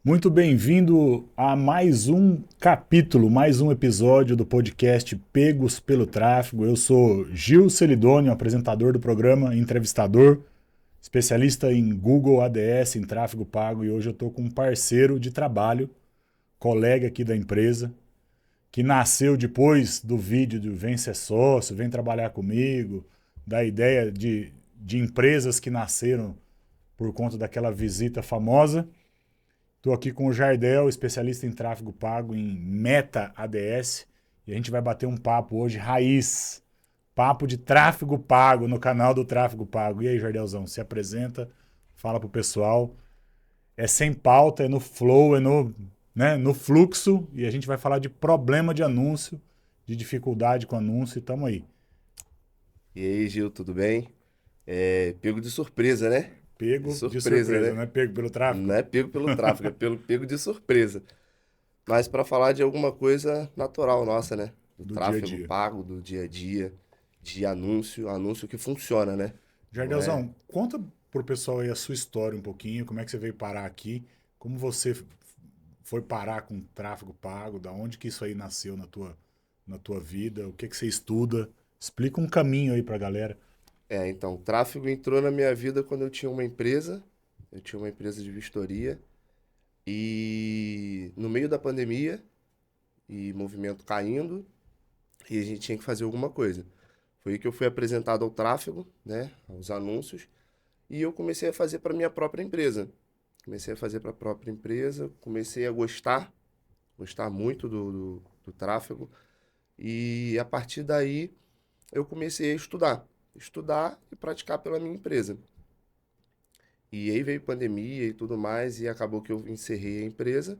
Muito bem-vindo a mais um capítulo, mais um episódio do podcast Pegos pelo Tráfego. Eu sou Gil Celidônio, apresentador do programa, entrevistador, especialista em Google ADS, em tráfego pago, e hoje eu estou com um parceiro de trabalho, colega aqui da empresa, que nasceu depois do vídeo do Vem Ser Sócio, vem trabalhar comigo, da ideia de empresas que nasceram por conta daquela visita famosa. Estou aqui com o Jardel, especialista em tráfego pago em Meta ADS, e a gente vai bater um papo hoje raiz, papo de tráfego pago no canal do Tráfego Pago. E aí, Jardelzão, se apresenta, fala pro pessoal. É sem pauta, é no flow, é no fluxo, e a gente vai falar de problema de anúncio, de dificuldade com anúncio, e tamo aí. E aí, Gil, tudo bem? Pego de surpresa, né? De Pego de surpresa, surpresa, né? não é pego pelo Não tráfego? é pego pelo tráfego, é pelo pego de surpresa. Mas para falar de alguma coisa natural nossa, né? Do Do dia a tráfego dia. pago, do dia a dia, de anúncio, anúncio que funciona, né? Não é? Jardelzão, conta pro pessoal aí a sua história um pouquinho, como é que você veio parar aqui, como você foi parar com tráfego pago, da onde que isso aí nasceu na tua vida, o que que você estuda. Explica um caminho aí pra galera. Então, o tráfego entrou na minha vida quando eu tinha uma empresa de vistoria, e no meio da pandemia, e movimento caindo, e a gente tinha que fazer alguma coisa. Foi aí que eu fui apresentado ao tráfego, né, aos anúncios, e eu comecei a fazer para minha própria empresa. Comecei a fazer para a própria empresa, comecei a gostar muito do tráfego, e a partir daí eu comecei a estudar e praticar pela minha empresa. E aí veio pandemia e tudo mais, e acabou que eu encerrei a empresa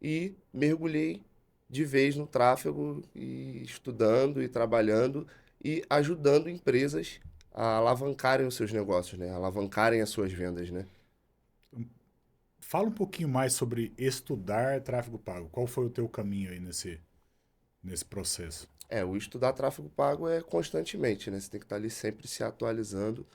e mergulhei de vez no tráfego e estudando e trabalhando e ajudando empresas a alavancarem os seus negócios, né? Alavancarem as suas vendas, né? Fala um pouquinho mais sobre estudar tráfego pago. Qual foi o teu caminho aí nesse processo? O estudar tráfego pago é constantemente, né? Você tem que estar ali sempre se atualizando.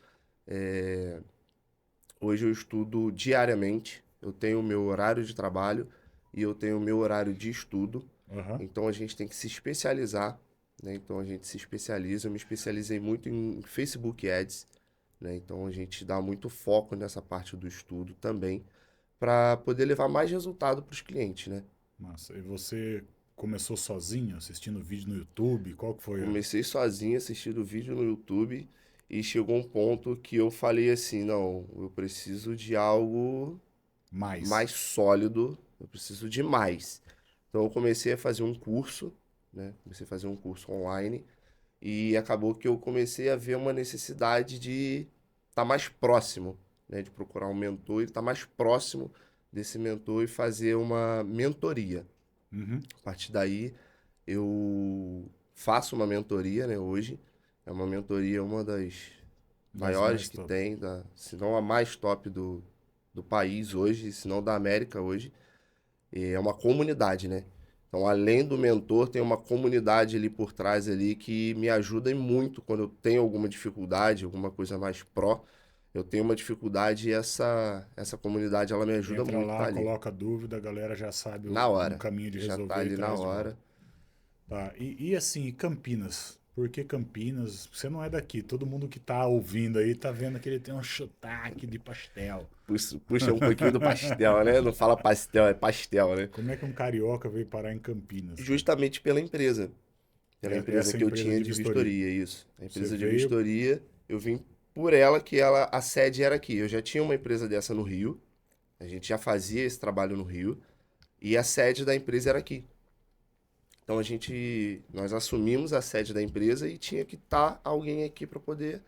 Hoje eu estudo diariamente, eu tenho o meu horário de trabalho e eu tenho o meu horário de estudo. Aham. Então a gente tem que se especializar, né? Então a gente se especializa. Eu me especializei muito em Facebook Ads, né? Então a gente dá muito foco nessa parte do estudo também para poder levar mais resultado para os clientes, né? Massa. E você começou sozinho, assistindo vídeo no YouTube? Qual que foi a Comecei sozinho assistindo vídeo no YouTube e chegou um ponto que eu falei assim, não, eu preciso de algo mais? mais sólido, eu preciso de mais. Então eu comecei a fazer um curso, né? Comecei a fazer um curso online e acabou que eu comecei a ver uma necessidade de estar mais próximo, né? De procurar um mentor e estar mais próximo desse mentor e fazer uma mentoria. Uhum. A partir daí eu faço uma mentoria, né, hoje. É uma mentoria, uma das Das maiores mais que top. tem, se não a mais top do país hoje, se não da América hoje. E é uma comunidade, né? Então, além do mentor, tem uma comunidade ali por trás ali que me ajuda e muito quando eu tenho alguma dificuldade, alguma coisa mais pró. Eu tenho uma dificuldade e essa comunidade ela me ajuda Entra muito, tá lá, ali. coloca dúvida, a galera já sabe Na um hora. caminho de Já tá resolver e ali na traz de volta. hora. Tá. E assim, Campinas? Por que Campinas? Você não é daqui. Todo mundo que tá ouvindo aí tá vendo que ele tem um sotaque de pastel. Puxa um pouquinho do pastel, né? Não fala pastel, é pastel, né? Como é que um carioca veio parar em Campinas, cara? Justamente pela empresa Essa que eu empresa tinha de de vistoria. vistoria, isso. A Você empresa de veio. vistoria, eu vim por ela, que ela, a sede era aqui. Eu já tinha uma empresa dessa no Rio, a gente já fazia esse trabalho no Rio, e a sede da empresa era aqui. Então nós assumimos a sede da empresa e tinha que estar alguém aqui para poder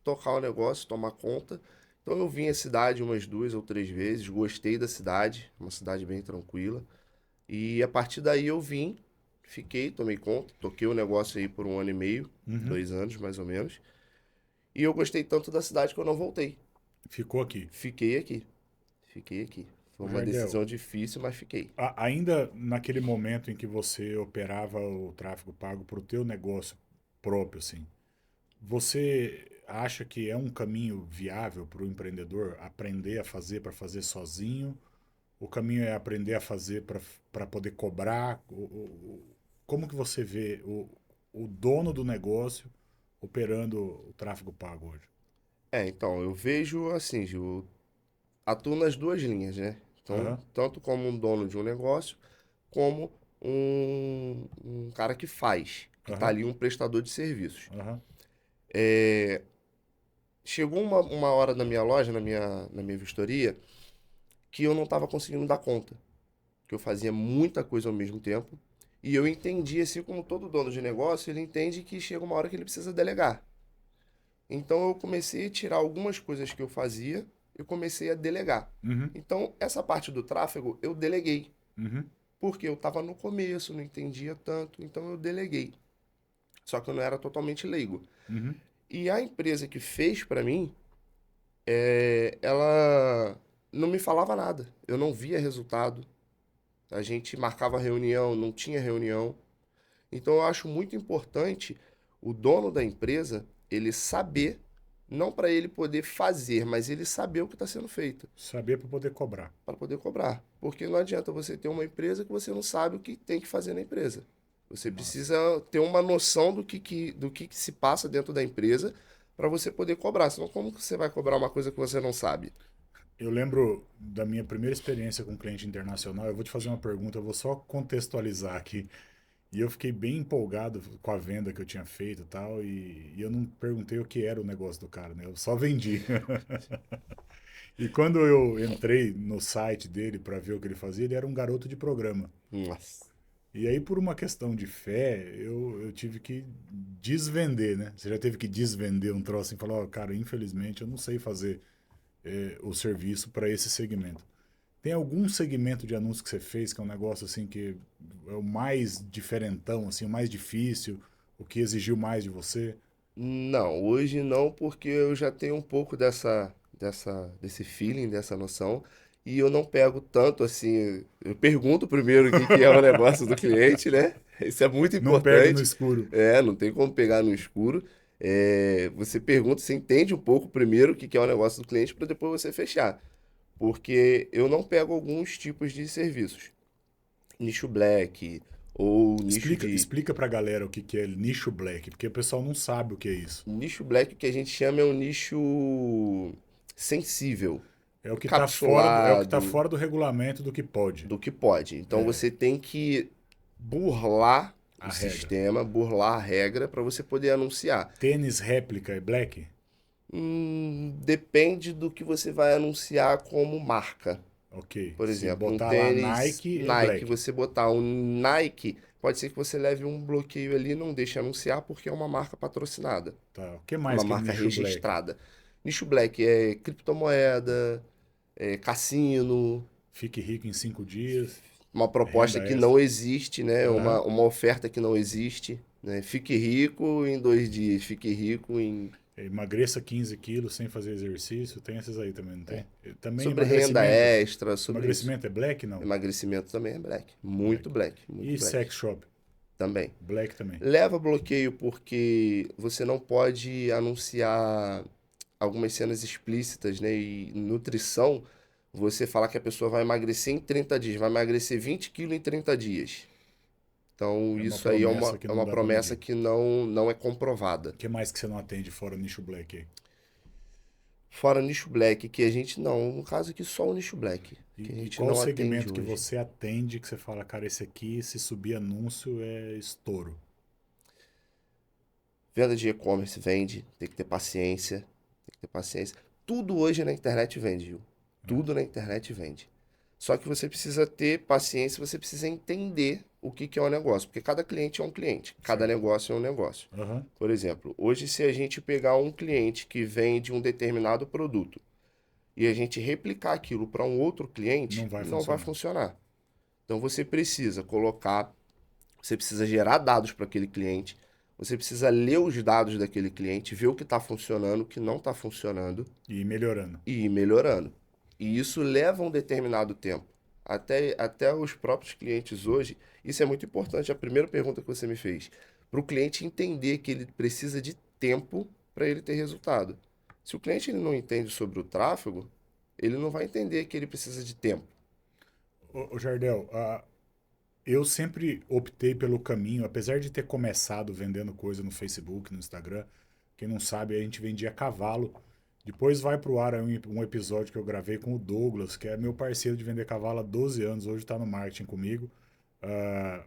tocar o negócio, tomar conta. Então eu vim à cidade umas 2 ou 3 vezes, gostei da cidade, uma cidade bem tranquila. E a partir daí eu vim, fiquei, tomei conta, toquei o negócio aí por 1 ano e meio, Uhum. 2 anos mais ou menos. E eu gostei tanto da cidade que eu não voltei. Ficou aqui. Fiquei aqui, fiquei aqui. Foi O uma Jardel, decisão difícil, mas fiquei. ainda naquele momento em que você operava o tráfego pago para o teu negócio próprio, assim, você acha que é um caminho viável para o empreendedor aprender a fazer para fazer sozinho? o caminho é aprender a fazer para poder cobrar? Como que você vê o dono do negócio operando o tráfego pago hoje? Então, eu vejo assim, Gil, atuo nas duas linhas, né? Então, Aham, tanto como um dono de um negócio, como um cara que faz, que está aham, ali, um prestador de serviços. aham, Chegou uma hora na minha loja, na minha vistoria, que eu não estava conseguindo dar conta, que eu fazia muita coisa ao mesmo tempo, e eu entendi, assim como todo dono de negócio, ele entende que chega uma hora que ele precisa delegar. Então eu comecei a tirar algumas coisas que eu fazia e comecei a delegar. uhum, Então essa parte do tráfego eu deleguei, uhum, porque eu estava no começo, não entendia tanto, então eu deleguei. Só que eu não era totalmente leigo. uhum. E a empresa que fez para mim, ela não me falava nada. Eu não via resultado. A gente marcava reunião, não tinha reunião. Então eu acho muito importante o dono da empresa ele saber, não para ele poder fazer, mas ele saber o que está sendo feito Saber para poder cobrar. para poder cobrar. Porque não adianta você ter uma empresa que você não sabe o que tem que fazer na empresa. Você Nossa. precisa ter uma noção do que se passa dentro da empresa para você poder cobrar. Senão, como que você vai cobrar uma coisa que você não sabe? Eu lembro da minha primeira experiência com cliente internacional. Eu vou te fazer uma pergunta, eu vou só contextualizar aqui. E eu fiquei bem empolgado com a venda que eu tinha feito e tal, e eu não perguntei o que era o negócio do cara, né? Eu só vendi. E quando eu entrei no site dele para ver o que ele fazia, ele era um garoto de programa. Nossa. E aí, por uma questão de fé, eu tive que desvender, né? Você já teve que desvender um troço e falar, ó, cara, infelizmente eu não sei fazer o serviço para esse segmento. Tem algum segmento de anúncio que você fez que é um negócio assim que é o mais diferentão, assim, o mais difícil, o que exigiu mais de você? Não, hoje não, porque eu já tenho um pouco desse feeling, dessa noção, e eu não pego tanto assim. Eu pergunto primeiro o que que é o negócio do cliente, né? Isso é muito Não pega no importante. escuro. Não tem como pegar no escuro. Você pergunta, você entende um pouco primeiro o que que é o negócio do cliente para depois você fechar. Porque eu não pego alguns tipos de serviços. Nicho black ou nicho Explica, de. explica pra galera o que que é nicho black, porque o pessoal não sabe o que é isso. Nicho black que a gente chama é um nicho sensível, É o que tá capsulado, fora do regulamento do que pode. do que pode. Então É, você tem que burlar o a regra. sistema, burlar a regra para você poder anunciar. Tênis réplica é black? Depende do que você vai anunciar como marca. Ok. Por Se exemplo, um botar lá tênis Nike, é Nike, black. você botar um Nike, pode ser que você leve um bloqueio ali, não deixe anunciar porque é uma marca patrocinada, Tá. O que uma mais que é marca nicho black? registrada. Nicho black é criptomoeda, cassino, Fique rico em 5 dias, uma proposta renda que extra. não existe, né? Aham. Uma oferta que não existe, né? Fique rico em 2 dias, fique rico em... Emagreça 15 quilos sem fazer exercício. Tem esses aí também, não tem? Também Sobre renda emagrecimento. extra, sobre isso. Emagrecimento é black? Não. Emagrecimento também é black. Muito Black. black, muito E black. sex shop? Também. Black também. Leva bloqueio porque você não pode anunciar algumas cenas explícitas, né? E nutrição, você fala que a pessoa vai emagrecer em 30 dias, vai emagrecer 20 quilos em 30 dias. Então, É uma isso aí é promessa uma, que é não uma dá pra promessa medir. que não é comprovada. O que mais que você não atende fora nicho black aí? Fora nicho black, que a gente não, no caso aqui só o nicho black, que a E gente qual o não atende segmento que hoje. você atende que você fala, cara, esse aqui, se subir anúncio, é estouro? Venda de e-commerce vende, tem que ter paciência, tem que ter paciência. Tudo hoje na internet vende, Gil. Né? Tudo na internet vende. Só que você precisa ter paciência, você precisa entender o que que é o negócio, porque cada cliente é um cliente, cada Certo. negócio é um negócio. Aham. Por exemplo, hoje se a gente pegar um cliente que vende um determinado produto e a gente replicar aquilo para um outro Não cliente, vai não vai funcionar. funcionar. Então você precisa colocar, você precisa gerar dados para aquele cliente, você precisa ler os dados daquele cliente, ver o que está funcionando, o que não está funcionando E ir melhorando. e ir melhorando. E isso leva um determinado tempo. Até os próprios clientes hoje, isso é muito importante. A primeira pergunta que você me fez, para o cliente entender que ele precisa de tempo para ele ter resultado. Se o cliente ele não entende sobre o tráfego, ele não vai entender que ele precisa de tempo. Ô, Jardel, eu sempre optei pelo caminho, apesar de ter começado vendendo coisa no Facebook, no Instagram. Quem não sabe, a gente vendia cavalo. Depois vai pro ar um episódio que eu gravei com o Douglas, que é meu parceiro de vender cavalo há 12 anos, hoje está no marketing comigo. Ah,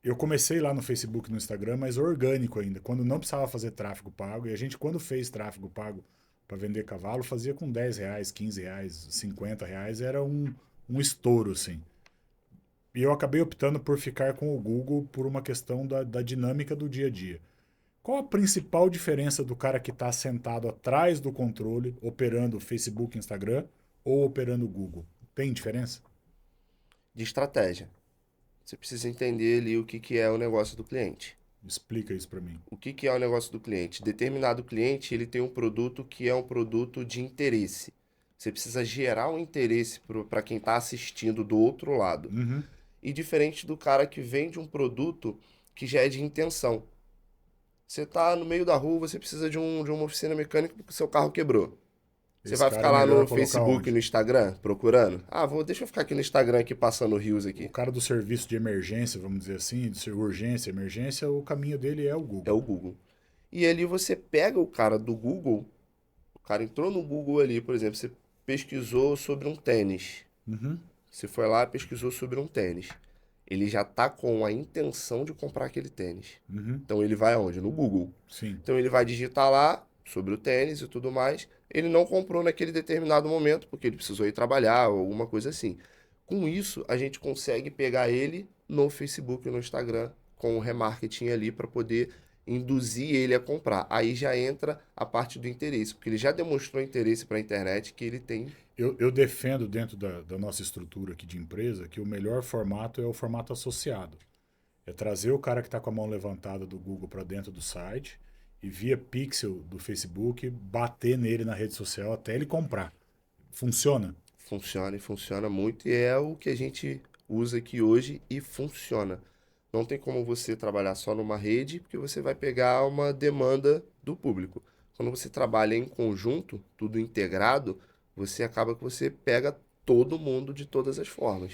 eu comecei lá no Facebook e no Instagram, mas orgânico ainda, quando não precisava fazer tráfego pago. E a gente, quando fez tráfego pago para vender cavalo, fazia com R$ 10, R$ 15, R$ 50. Era um estouro, assim. E eu acabei optando por ficar com o Google por uma questão da dinâmica do dia a dia. Qual a principal diferença do cara que está sentado atrás do controle, operando Facebook e Instagram, ou operando o Google? Tem diferença? De estratégia. Você precisa entender ali o que, que é o negócio do cliente. Explica isso para mim. O que, que é o negócio do cliente? Determinado cliente, ele tem um produto que é um produto de interesse. Você precisa gerar um interesse para quem está assistindo do outro lado. Uhum. E diferente do cara que vende um produto que já é de intenção. Você está no meio da rua, você precisa de uma oficina mecânica porque o seu carro quebrou. Você Esse vai cara ficar é lá melhor no colocar Facebook e onde? no Instagram procurando? Deixa eu ficar aqui no Instagram aqui passando rios O aqui. cara do serviço de emergência, vamos dizer assim, de urgência, emergência, o caminho dele é o É Google. o Google. E ali você pega o cara do Google, o cara entrou no Google ali, por exemplo, você pesquisou sobre um tênis. Uhum. Você foi lá e pesquisou sobre um tênis. Ele já tá com a intenção de comprar aquele tênis. Uhum. Então ele vai aonde? No Google. Sim. Então ele vai digitar lá sobre o tênis e tudo mais. Ele não comprou naquele determinado momento porque ele precisou ir trabalhar ou alguma coisa assim. Com isso, a gente consegue pegar ele no Facebook e no Instagram com o remarketing ali para poder induzir ele a comprar. Aí já entra a parte do interesse, porque ele já demonstrou interesse para a internet que ele tem. Eu defendo dentro da nossa estrutura aqui de empresa que o melhor formato é o formato associado. É trazer o cara que está com a mão levantada do Google para dentro do site e via pixel do Facebook bater nele na rede social até ele comprar. Funciona? Funciona e funciona muito, e é o que a gente usa aqui hoje e funciona. Não tem como você trabalhar só numa rede, porque você vai pegar uma demanda do público. Quando você trabalha em conjunto, tudo integrado, você acaba que você pega todo mundo de todas as formas.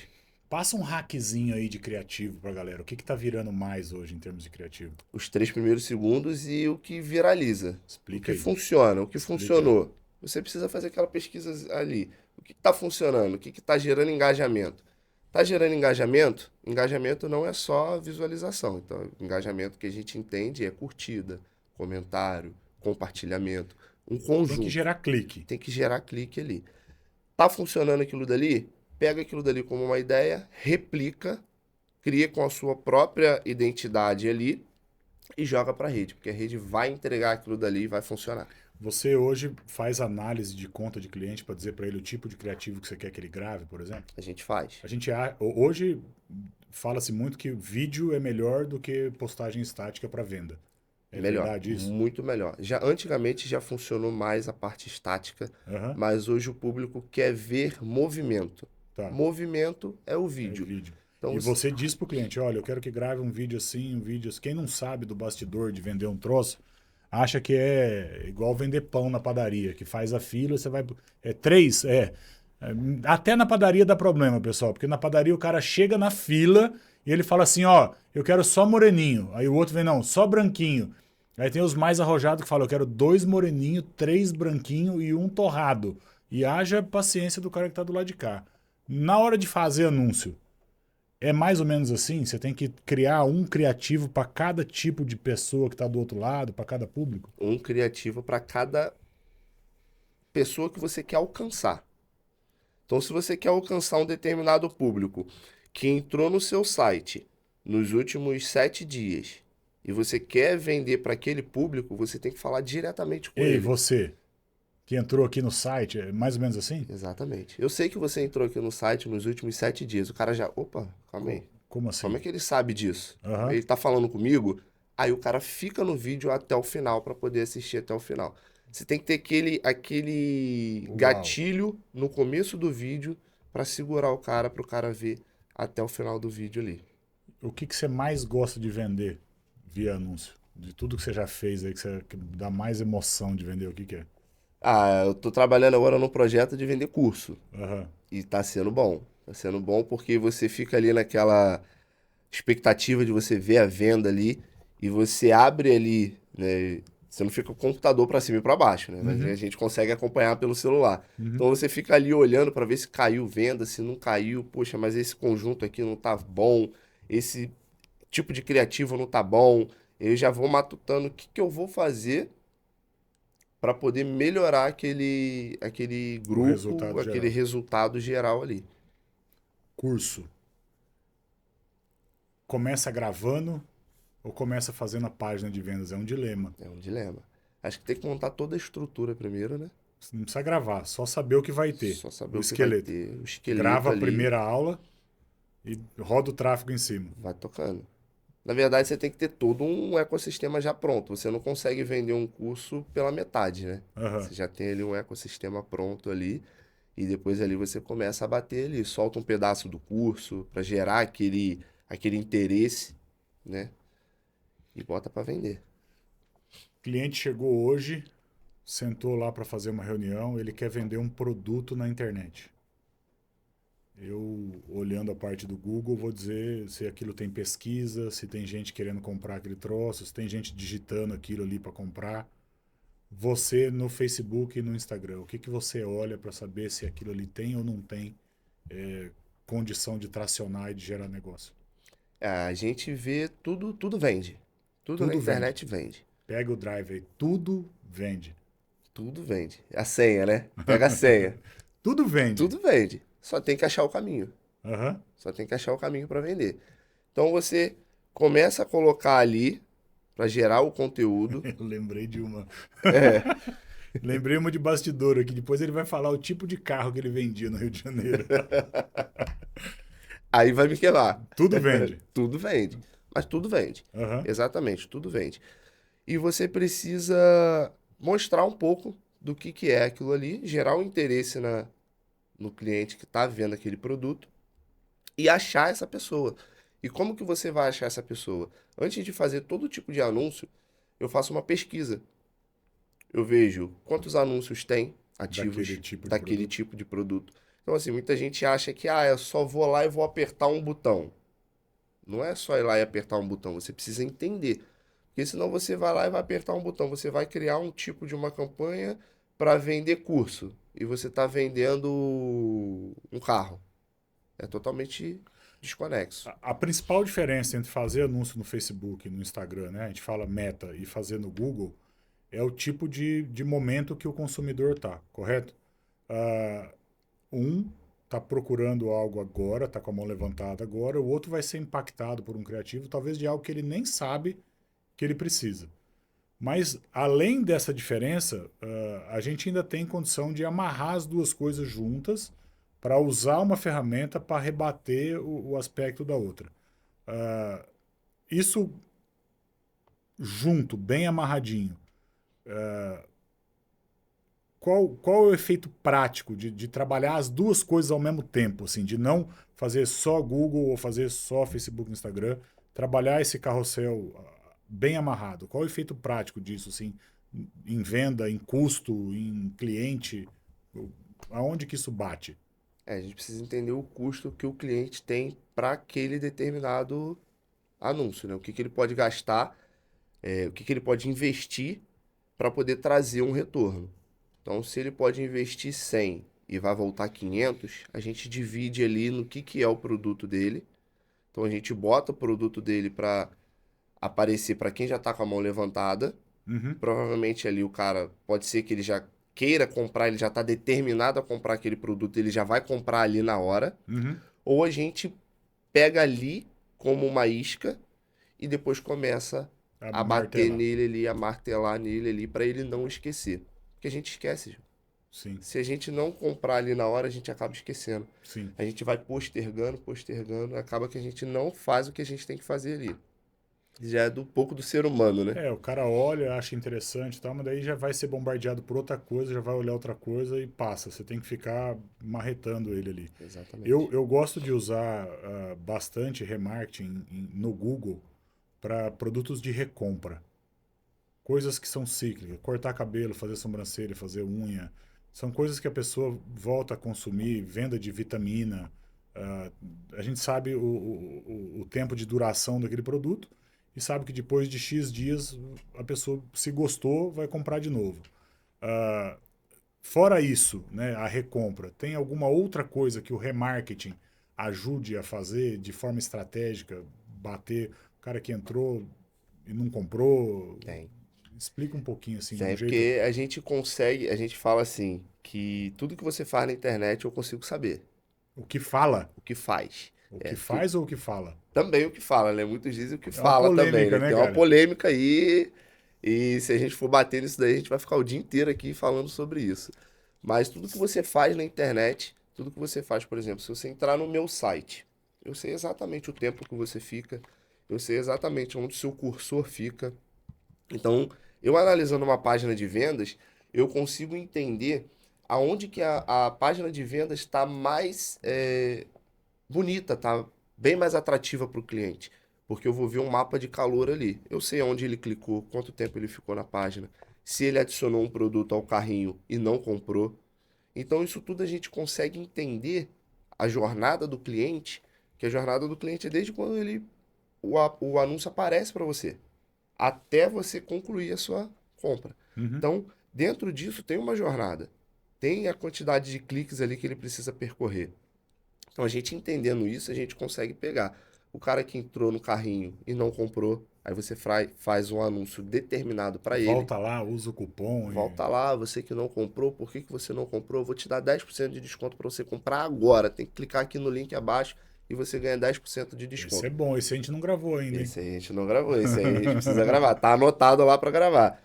Passa um hackzinho aí de criativo pra galera. O que tá virando mais hoje em termos de criativo? Os 3 primeiros segundos e o que viraliza. O Explica que aí. funciona, o que Explica aí. funcionou. Você precisa fazer aquela pesquisa ali. O que está funcionando? O que está gerando engajamento? Está gerando engajamento? Engajamento não é só visualização. Então, engajamento que a gente entende é curtida, comentário, compartilhamento, um Tem que conjunto. gerar clique. Tem que gerar clique ali. Tá funcionando aquilo dali? Pega aquilo dali como uma ideia, replica, cria com a sua própria identidade ali e joga para a rede, porque a rede vai entregar aquilo dali e vai funcionar. Você hoje faz análise de conta de cliente para dizer para ele o tipo de criativo que você quer que ele grave, por exemplo? A gente faz. A gente hoje fala-se muito que vídeo é melhor do que postagem estática para venda. É Melhor, verdade isso? muito melhor. Já antigamente já funcionou mais a parte estática, Aham. mas hoje o público quer ver movimento. Tá. Movimento é o É vídeo. vídeo. Então, E você diz pro cliente, olha, eu quero que grave um vídeo assim, um vídeo assim. Quem não sabe do bastidor de vender um troço, acha que é igual vender pão na padaria, que faz a fila, você vai... É três, até na padaria dá problema, pessoal, porque na padaria o cara chega na fila e ele fala assim, ó, eu quero só moreninho. Aí o outro vem, não, só branquinho. Aí tem os mais arrojados que falam, eu quero 2 moreninhos, 3 branquinhos e um torrado. E haja paciência do cara que tá do lado de cá. Na hora de fazer anúncio, é mais ou menos assim? Você tem que criar um criativo para cada tipo de pessoa que está do outro lado, para cada público? um criativo para cada pessoa que você quer alcançar. Então, se você quer alcançar um determinado público que entrou no seu site nos últimos 7 dias e você quer vender para aquele público, você tem que falar diretamente com Ei, ele. você que entrou aqui no site, é mais ou menos assim? Exatamente. Eu sei que você entrou aqui no site nos últimos 7 dias. O cara já. Opa, calma aí. Como Como assim? é que ele sabe disso? Aham. Ele tá falando comigo, aí o cara fica no vídeo até o final para poder assistir até o final. Você tem que ter aquele Uau. gatilho no começo do vídeo para segurar o cara, para o cara ver até o final do vídeo ali. O que você mais gosta de vender via anúncio? De tudo que você já fez aí, que dá mais emoção de vender, o que é? Eu tô trabalhando agora num projeto de vender curso Aham. e tá sendo bom. Tá sendo bom porque você fica ali naquela expectativa de você ver a venda ali e você abre ali, né? Você não fica com o computador para cima e para baixo, né? Mas a Uhum, gente consegue acompanhar pelo celular. uhum. Então você fica ali olhando para ver se caiu venda, se não caiu, poxa, mas esse conjunto aqui não tá bom, esse tipo de criativo não tá bom. Eu já vou matutando o que que eu vou fazer para poder melhorar aquele O resultado grupo, aquele geral. resultado geral ali. Curso. Começa gravando ou começa fazendo a página de vendas? É um dilema. É um dilema. Acho que tem que montar toda a estrutura primeiro, né? Você não precisa gravar, só saber o que vai ter. Só saber O o que vai esqueleto. ter, o Grava esqueleto a ali, primeira aula e roda o tráfego em cima. vai tocando. Na verdade, você tem que ter todo um ecossistema já pronto. Você não consegue vender um curso pela metade, né? Aham. Você já tem ali um ecossistema pronto ali e depois ali você começa a bater ali, solta um pedaço do curso para gerar aquele interesse, né? E bota para vender. O cliente chegou hoje, sentou lá para fazer uma reunião, ele quer vender um produto na internet. Eu, olhando a parte do Google, vou dizer se aquilo tem pesquisa, se tem gente querendo comprar aquele troço, se tem gente digitando aquilo ali para comprar. Você no Facebook e no Instagram, o que, que você olha para saber se aquilo ali tem ou não tem condição de tracionar e de gerar negócio? A gente vê tudo vende. Tudo na Tudo vende. internet vende. Pega o drive aí, tudo vende. Tudo vende. A senha, né? Pega a senha. Tudo vende. Tudo vende. Só tem que achar o caminho. Aham. Só tem que achar o caminho para vender. Então você começa a colocar ali para gerar o conteúdo. Eu lembrei de uma. É, Lembrei uma de bastidor aqui. Depois ele vai falar o tipo de carro que ele vendia no Rio de Janeiro. aí vai me queimar. Tudo vende. Tudo vende. Mas tudo vende. Aham. Exatamente, tudo vende. E você precisa mostrar um pouco do que é aquilo ali, gerar o interesse no cliente que está vendo aquele produto e achar essa pessoa. E como que você vai achar essa pessoa? Antes de fazer todo tipo de anúncio, eu faço uma pesquisa. Eu vejo quantos anúncios tem Daquele ativos tipo de daquele produto. tipo de produto. Então, assim, muita gente acha que, eu só vou lá e vou apertar um botão. Não é só ir lá e apertar um botão, você precisa entender. Porque senão você vai lá e vai apertar um botão. Você vai criar um tipo de uma campanha para vender curso. E você está vendendo um carro. É totalmente desconexo. A principal diferença entre fazer anúncio no Facebook e no Instagram, né? A gente fala meta e fazer no Google, é o tipo de momento que o consumidor está, correto? Ah, um está procurando algo agora, está com a mão levantada agora, o outro vai ser impactado por um criativo, talvez de algo que ele nem sabe que ele precisa. Mas, além dessa diferença, a gente ainda tem condição de amarrar as duas coisas juntas para usar uma ferramenta para rebater o aspecto da outra. Ah, isso junto, bem amarradinho. Qual é o efeito prático de trabalhar as duas coisas ao mesmo tempo, assim, de não fazer só Google ou fazer só Facebook e Instagram, trabalhar esse carrossel bem amarrado? Qual é o efeito prático disso, assim, em venda, em custo, em cliente? Aonde que isso bate? A gente precisa entender o custo que o cliente tem para aquele determinado anúncio, né? O que ele pode gastar, o que ele pode investir para poder trazer um retorno. Então, se ele pode investir 100 e vai voltar 500, a gente divide ali no que é o produto dele. Então, a gente bota o produto dele para aparecer para quem já está com a mão levantada. Uhum, Provavelmente ali o cara pode ser que ele já queira comprar, ele já está determinado a comprar aquele produto, ele já vai comprar ali na hora. uhum. Ou a gente pega ali como uma isca e depois começa A a bater martelar. nele ali, a martelar nele ali para ele não esquecer. Porque a gente esquece, Gil. Sim, Se a gente não comprar ali na hora, a gente acaba esquecendo. sim. A gente vai postergando, postergando, acaba que a gente não faz o que a gente tem que fazer ali. Já é do pouco do ser humano, né? É, o cara olha, acha interessante e tal, mas daí já vai ser bombardeado por outra coisa, já vai olhar outra coisa e passa. Você tem que ficar marretando ele ali. Eu, Exatamente. eu gosto de usar bastante remarketing no Google para produtos de recompra. Coisas que são cíclicas. Cortar cabelo, fazer sobrancelha, fazer unha. São coisas que a pessoa volta a consumir, venda de vitamina, A gente sabe o tempo de duração daquele produto e sabe que depois de X dias a pessoa, se gostou, vai comprar de novo. Ah, fora isso, né, a recompra, tem alguma outra coisa que o remarketing ajude a fazer de forma estratégica, bater o cara que entrou e não comprou? Tem. Explica um pouquinho assim, de um Tem, jeito. porque a gente consegue, a gente fala assim, que tudo que você faz na internet eu consigo saber. O que fala? O que faz. O que É, faz ou o que fala? também o que fala, né? Muitos dizem o que É uma fala também, polêmica, né? né, Tem uma cara? polêmica aí, e se a gente for bater nisso daí, a gente vai ficar o dia inteiro aqui falando sobre isso. Mas tudo que você faz na internet, tudo que você faz, por exemplo, se você entrar no meu site, eu sei exatamente o tempo que você fica, eu sei exatamente onde o seu cursor fica. Então, eu analisando uma página de vendas, eu consigo entender aonde que a página de vendas está mais bonita, tá bem mais atrativa para o cliente. Porque eu vou ver um mapa de calor ali. Eu sei onde ele clicou, quanto tempo ele ficou na página, se ele adicionou um produto ao carrinho e não comprou. Então, isso tudo a gente consegue entender a jornada do cliente, que a jornada do cliente é desde quando o anúncio aparece para você, até você concluir a sua compra. Uhum. Então, dentro disso tem uma jornada. Tem a quantidade de cliques ali que ele precisa percorrer. Então, a gente entendendo isso, a gente consegue pegar o cara que entrou no carrinho e não comprou, aí você faz um anúncio determinado para ele. Volta lá, usa o cupom e. Volta lá, você que não comprou, por que você não comprou? Eu vou te dar 10% de desconto para você comprar agora. Tem que clicar aqui no link abaixo e você ganha 10% de Esse é desconto. bom, esse a gente não gravou ainda, hein? Esse aí a gente não gravou, esse aí a gente precisa gravar. Tá anotado lá para gravar.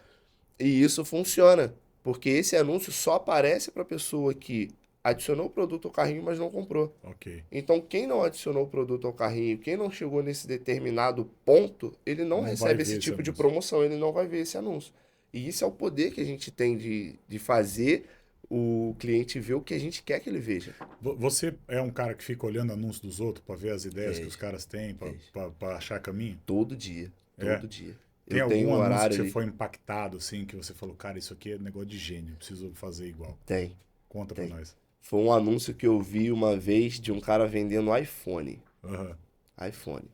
E isso funciona, porque esse anúncio só aparece para a pessoa que adicionou o produto ao carrinho, mas não comprou. Ok. Então, quem não adicionou o produto ao carrinho, quem não chegou nesse determinado ponto, ele não Não vai recebe ver esse esse tipo de anúncio. promoção, ele não vai ver esse anúncio. E isso é o poder que a gente tem de fazer o cliente ver o que a gente quer que ele veja. Você é um cara que fica olhando anúncios dos outros para ver as ideias que os Veja, caras têm, veja. para achar caminho? Todo dia, É. todo dia. Tem Eu tenho algum um anúncio que horário você ali. foi impactado, assim, que você falou, cara, isso aqui é negócio de gênio, eu preciso fazer igual. Tem, Conta pra tem. nós. Foi um anúncio que eu vi uma vez de um cara vendendo iPhone. Aham. iPhone.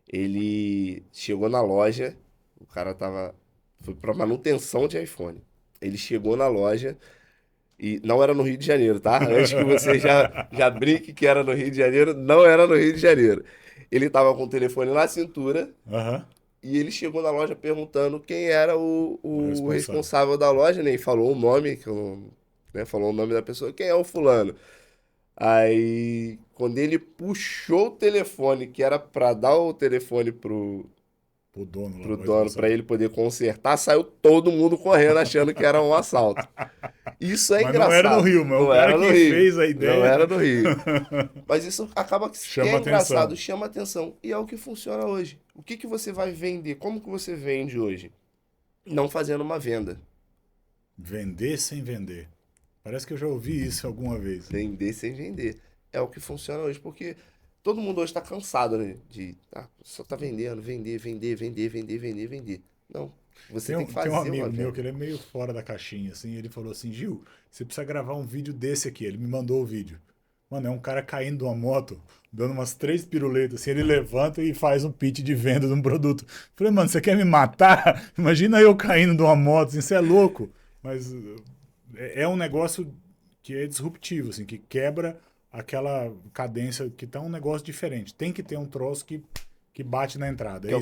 Ele chegou na loja, o cara tava. Foi para manutenção de iPhone. Ele chegou na loja e não era no Rio de Janeiro, tá? Antes que você já brinque que era no Rio de Janeiro, não era no Rio de Janeiro. Ele tava com o telefone na cintura Aham. e ele chegou na loja perguntando quem era O o responsável. responsável da loja, né? E falou o nome, que eu não, né? Falou o nome da pessoa, quem é o fulano. Aí, quando ele puxou o telefone, que era pra dar o telefone O dono lá, pro o dono, pra responsável. ele poder consertar, saiu todo mundo correndo achando que era um assalto. Isso é Mas não era no engraçado. Rio, mas o Não cara era no que Rio. fez a Não ideia era no Rio. Mas isso acaba que é chama engraçado, atenção. chama atenção. E é o que funciona hoje. O que que você vai vender? Como que você vende hoje? Não fazendo uma venda. Vender sem vender. Parece que eu já ouvi isso alguma vez. Vender sem vender. É o que funciona hoje, porque todo mundo hoje está cansado, né? Só tá vendendo, vender, vender, vender, vender, vender, vender. Não. Você tem que Tem um fazer uma amigo meu que venda. ele é meio fora da caixinha, assim, ele falou assim, Gil, você precisa gravar um vídeo desse aqui. Ele me mandou o vídeo. Mano, é um cara caindo de uma moto, dando umas 3 piruletas, assim, ele levanta e faz um pitch de venda de um produto. Falei, mano, você quer me matar? Imagina eu caindo de uma moto, assim, você é louco. Mas é um negócio que é disruptivo, assim, que quebra aquela cadência, que tá um negócio diferente. Tem que ter um troço que bate na entrada, Que é é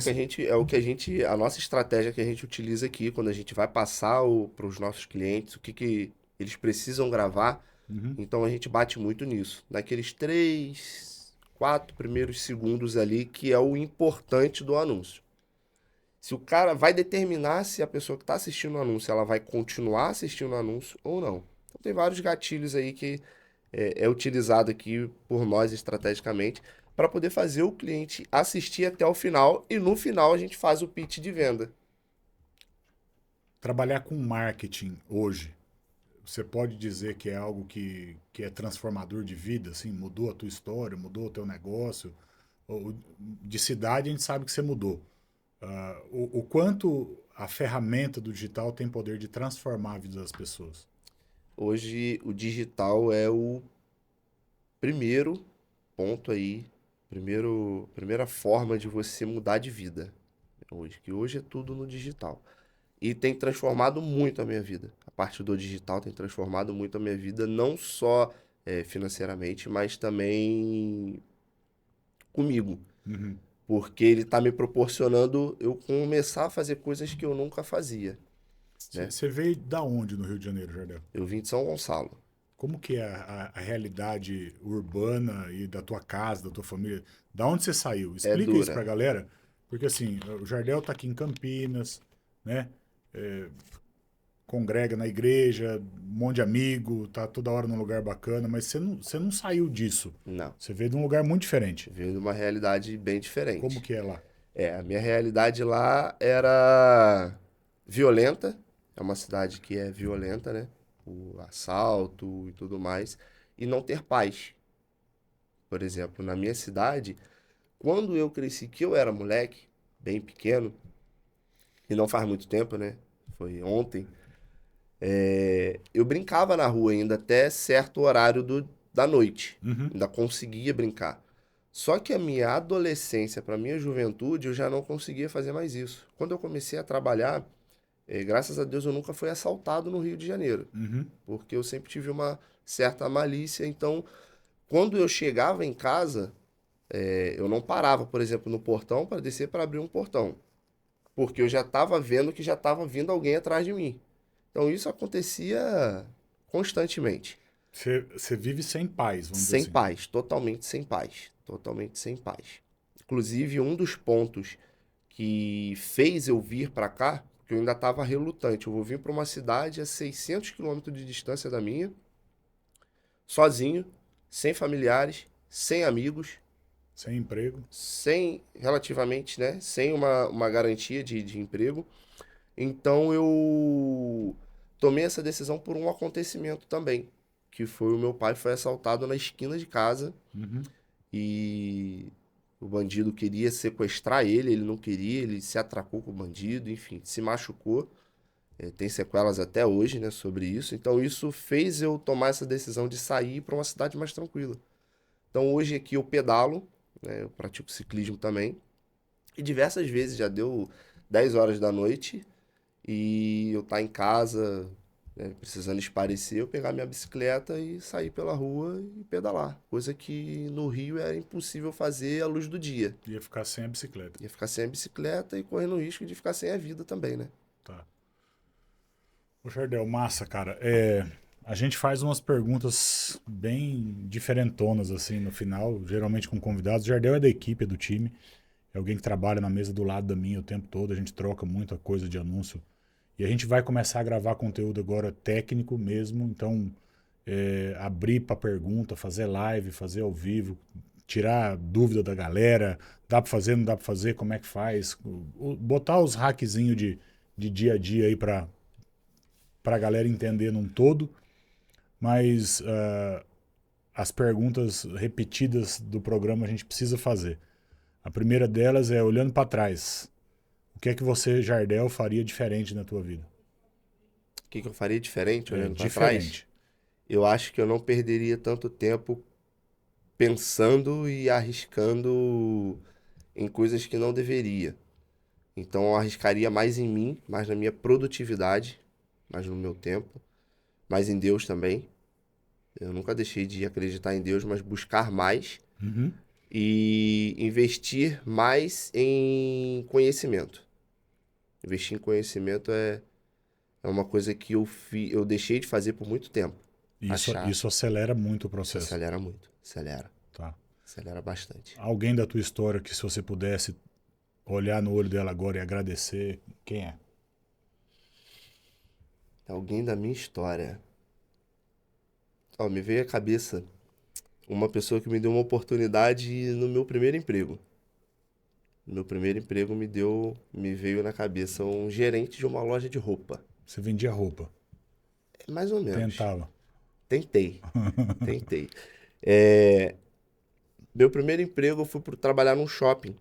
o que a isso? gente, a nossa estratégia que a gente utiliza aqui quando a gente vai passar para os nossos clientes, o que que eles precisam gravar. Uhum. Então a gente bate muito nisso. Naqueles 3, 4 primeiros segundos ali, que é o importante do anúncio. Se o cara vai determinar se a pessoa que está assistindo o anúncio, ela vai continuar assistindo o anúncio ou não. Então tem vários gatilhos aí que é utilizado aqui por nós estrategicamente para poder fazer o cliente assistir até o final e no final a gente faz o pitch de venda. Trabalhar com marketing hoje, você pode dizer que é algo que é transformador de vida, assim, mudou a tua história, mudou o teu negócio. De cidade a gente sabe que você mudou. O quanto a ferramenta do digital tem poder de transformar a vida das pessoas? Hoje o digital é o primeiro ponto aí, primeira forma de você mudar de vida hoje, que hoje é tudo no digital. E tem transformado muito a minha vida. A parte do digital tem transformado muito a minha vida, não só financeiramente, mas também comigo. Uhum. Porque ele está me proporcionando eu começar a fazer coisas que eu nunca fazia, né? Você veio da onde no Rio de Janeiro, Jardel? Eu vim de São Gonçalo. Como que é a realidade urbana e da tua casa, da tua família? Da onde você saiu? É Explica isso pra dura. galera, porque assim, o Jardel tá aqui em Campinas, né? É, congrega na igreja, um monte de amigo, tá toda hora num lugar bacana, mas você não saiu disso. Não. Você veio de um lugar muito diferente. Veio de uma realidade bem Como diferente. que é lá? A minha realidade lá era violenta. É uma cidade que é violenta, né? O assalto e tudo mais. E não ter paz. Por exemplo, na minha cidade, quando eu cresci, que eu era moleque, bem pequeno, e não faz muito tempo, né? Foi ontem. Eu brincava na rua ainda até certo horário da noite. Uhum. Ainda conseguia brincar. Só que a minha adolescência para minha juventude, eu já não conseguia fazer mais isso. Quando eu comecei a trabalhar, graças a Deus eu nunca fui assaltado no Rio de Janeiro, Uhum. porque eu sempre tive uma certa malícia. Então, quando eu chegava em casa, eu não parava, por exemplo, no portão para descer para abrir um portão, porque eu já estava vendo que já estava vindo alguém atrás de mim. Então, isso acontecia constantemente. Você vive sem paz, vamos dizer Sem assim. paz, totalmente sem paz. Totalmente sem paz. Inclusive, um dos pontos que fez eu vir para cá, porque eu ainda estava relutante. Eu vou vir para uma cidade a 600 quilômetros de distância da minha, sozinho, sem familiares, sem amigos, Sem emprego. sem, relativamente, né? Sem uma garantia de emprego. Então eu tomei essa decisão por um acontecimento também, que foi o meu pai foi assaltado na esquina de casa Uhum. e o bandido queria sequestrar ele não queria, ele se atracou com o bandido, enfim, se machucou. Tem sequelas até hoje, né, sobre isso. Então isso fez eu tomar essa decisão de sair para uma cidade mais tranquila. Então hoje aqui eu pedalo, né, eu pratico ciclismo também. E diversas vezes já deu 10 horas da noite e eu tá em casa, né, precisando espairecer, eu pegar minha bicicleta e sair pela rua e pedalar. Coisa que no Rio era impossível fazer à luz do dia. Ia ficar sem a bicicleta. Ia ficar sem a bicicleta e correndo o risco de ficar sem a vida também, né? Tá. Ô, Jardel, massa, cara. A gente faz umas perguntas bem diferentonas, assim, no final, geralmente com convidados. O Jardel é da equipe, é do time. É alguém que trabalha na mesa do lado da minha o tempo todo. A gente troca muita coisa de anúncio. E a gente vai começar a gravar conteúdo agora técnico mesmo. Então, abrir para pergunta, fazer live, fazer ao vivo, tirar dúvida da galera. Dá para fazer, não dá para fazer, como é que faz? Botar os hackzinhos de dia a dia aí para a galera entender num todo, mas as perguntas repetidas do programa a gente precisa fazer. A primeira delas é, olhando para trás, o que é que você, Jardel, faria diferente na tua vida? O que eu faria diferente É olhando para trás? diferente. Eu acho que eu não perderia tanto tempo pensando e arriscando em coisas que não deveria. Então eu arriscaria mais em mim, mais na minha produtividade, mais no meu tempo, mais em Deus também. Eu nunca deixei de acreditar em Deus, mas buscar mais Uhum. e investir mais em conhecimento. Investir em conhecimento é uma coisa que eu deixei de fazer por muito tempo. Achar. Isso acelera muito o Isso processo. acelera muito. Acelera. Tá. Acelera bastante. Alguém da tua história que se você pudesse olhar no olho dela agora e agradecer, quem é? Alguém da minha história. Ó, me veio à cabeça uma pessoa que me deu uma oportunidade no meu primeiro emprego. No meu primeiro emprego me veio na cabeça um gerente de uma loja de roupa. Você vendia roupa. Mais ou menos. Tentava. Tentei. Tentei. É, Meu primeiro emprego eu fui trabalhar num shopping.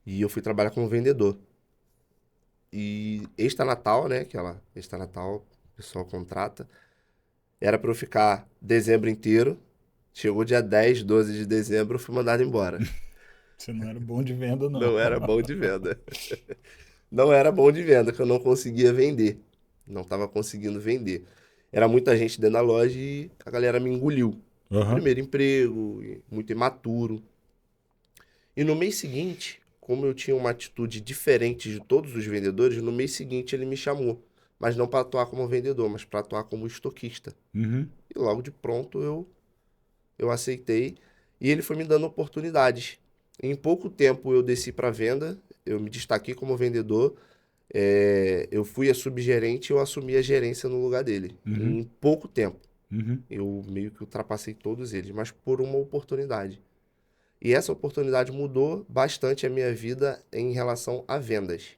E eu fui trabalhar como vendedor. E extra-natal, né? Aquela extra-natal, o pessoal contrata. Era pra eu ficar dezembro inteiro, Chegou dia 10, 12 de dezembro, eu fui mandado embora. Você não era bom de venda, não. Não era bom de venda. Não era bom de venda, que eu não conseguia vender. Não estava conseguindo vender. Era muita gente dentro da loja e a galera me engoliu. Aham. Primeiro emprego, muito imaturo. E no mês seguinte, como eu tinha uma atitude diferente de todos os vendedores, no mês seguinte ele me chamou. Mas não para atuar como vendedor, mas para atuar como estoquista. Uhum. E logo de pronto eu aceitei. E ele foi me dando oportunidades. Em pouco tempo eu desci para venda, eu me destaquei como vendedor. Eu fui a subgerente e eu assumi a gerência no lugar dele. Uhum. Em pouco tempo. Uhum. Eu meio que ultrapassei todos eles, mas por uma oportunidade. E essa oportunidade mudou bastante a minha vida em relação a vendas.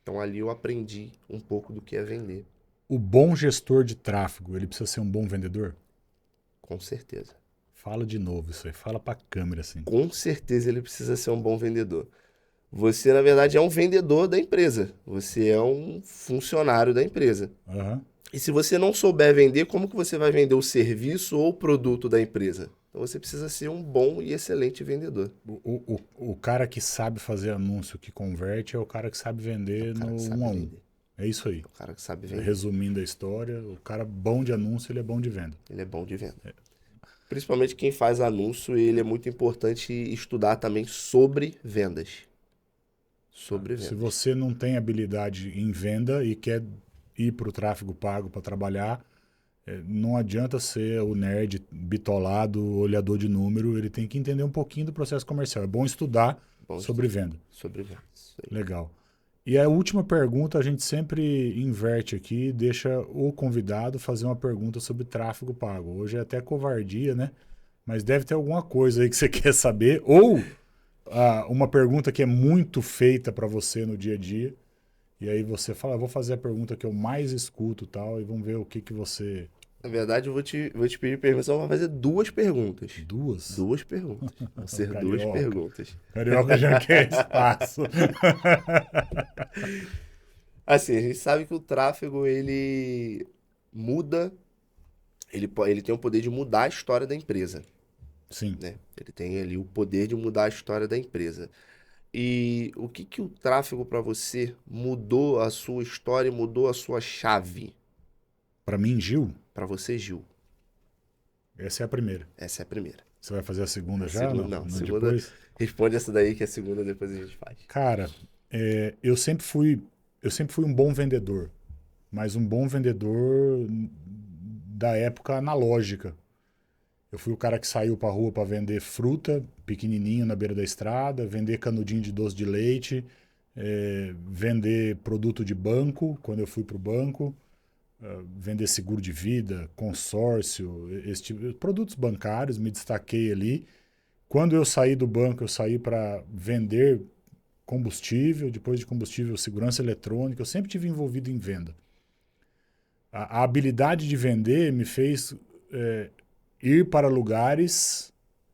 Então ali eu aprendi um pouco do que é vender, O bom gestor de tráfego, ele precisa ser um bom vendedor? com certeza. Fala de novo isso aí, fala pra câmera assim. Com certeza ele precisa ser um bom vendedor. Você, na verdade, é um vendedor da empresa. Você é um funcionário da empresa. Aham. E se você não souber vender, como que você vai vender o serviço ou o produto da empresa? Então você precisa ser um bom e excelente vendedor. O cara que sabe fazer anúncio que converte é o cara que sabe É o vender cara no que 1 sabe a 1. vender. É isso aí. É o cara que sabe vender. Resumindo a história, o cara bom de anúncio, ele é bom de venda. Ele é bom de venda. Principalmente quem faz anúncio, ele é muito importante estudar também sobre vendas. Sobre Se vendas. você não tem habilidade em venda e quer ir para o tráfego pago para trabalhar, não adianta ser o nerd bitolado, olhador de número, ele tem que entender um pouquinho do processo comercial. É bom estudar Bom sobre estudar venda. sobre vendas. Isso aí. Legal. E a última pergunta a gente sempre inverte aqui, deixa o convidado fazer uma pergunta sobre tráfego pago. Hoje é até covardia, né? Mas deve ter alguma coisa aí que você quer saber, ou uma pergunta que é muito feita para você no dia a dia, e aí você fala, vou fazer a pergunta que eu mais escuto e tal, e vamos ver o que que você... Na verdade, eu vou te pedir permissão para fazer duas perguntas. Duas? Duas perguntas. Vão ser duas Carioca. perguntas. Carioca já quer espaço. Assim, a gente sabe que o tráfego, ele muda, ele tem o poder de mudar a história da empresa, Sim. né? Ele tem ali o poder de mudar a história da empresa. E o que que o tráfego para você mudou a sua história e mudou a sua chave? Para mim, Gil, Para você, Gil. essa é a primeira. Essa é a primeira. Você vai fazer a segunda A já? segunda, Não, não. A não segunda, depois? responde essa daí que a segunda depois a gente faz. Cara, eu sempre fui um bom vendedor, mas um bom vendedor da época analógica. Eu fui o cara que saiu pra rua para vender fruta, pequenininho na beira da estrada, vender canudinho de doce de leite, vender produto de banco, quando eu fui pro banco, vender seguro de vida, consórcio, esse tipo, produtos bancários, me destaquei ali. Quando eu saí do banco, eu saí para vender combustível, depois de combustível, segurança eletrônica. Eu sempre tive envolvido em venda. A habilidade de vender me fez ir para lugares